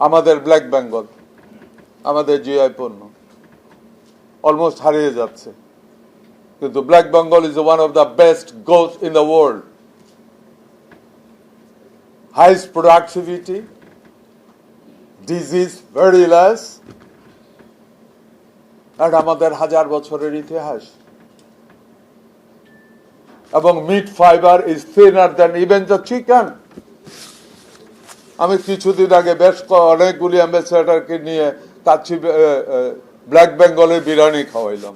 আমাদের ব্ল্যাক বেঙ্গল, আমাদের জিআই পণ্য অলমোস্ট হারিয়ে যাচ্ছে, কিন্তু black Bengal is one of the best goats in the world, highest productivity, disease very less, আর আমাদের 1000 বছরের ইতিহাস, এবং meat fibre is thinner than even the chicken. আমি কিছুদিন আগে বেশ অনেকগুলি অ্যাম্বাসেডারকে নিয়ে কাচ্চি ব্ল্যাক বেঙ্গলের বিরিয়ানি খাওয়াইলাম,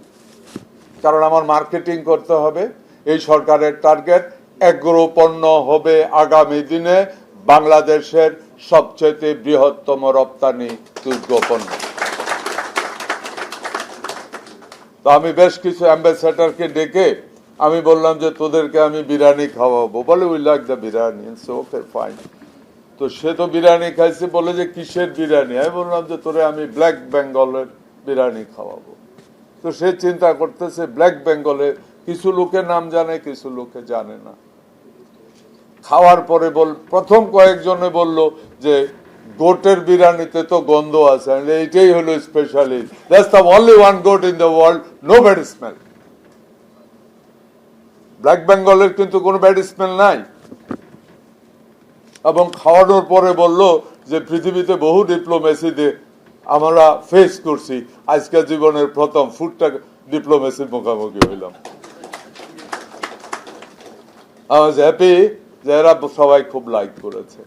কারণ আমার মার্কেটিং করতে হবে। এই সরকারের টার্গেট এগ্রো পণ্য হবে আগামী দিনে বাংলাদেশের সবচেয়ে বৃহত্তম রপ্তানি যোগ্য পণ্য। তো আমি বেশ কিছু অ্যাম্বাসেডারকে ডেকে আমি বললাম যে তোদেরকে আমি বিরিয়ানি খাওয়াবো, বলে we like the biryani, okay fine. তো সে তো বিরিয়ানি খাইছে, বলে যে কিসের বিরিয়ানি? আমি বললাম যে তোরে আমি ব্ল্যাক বেঙ্গলের বিরিয়ানি খাওয়াবো। তো সে চিন্তা করতেছে ব্ল্যাক বেঙ্গলে কিছু লোকে নাম জানে, কিছু লোকে জানে না। খাওয়ার পরে প্রথম কয়েকজনে বলল যে গোটের বিরিয়ানিতে তো গন্ধ আছে, এইটাই হলো specialist, that's the only one goat in the world, no bad smell. Black বেঙ্গলের কিন্তু কোনো ব্যাড স্মেল নাই। এবং খাওয়ানোর পরে বলল যে পৃথিবীতে বহু ডিপ্লোমেসি দিয়ে আমরা ফেস করছি, আজকে জীবনের প্রথম ফুডটা ডিপ্লোমেসির মুখোমুখি হইলাম। আই ওয়াজ হ্যাপি যে এরা সবাই খুব লাইক করেছে।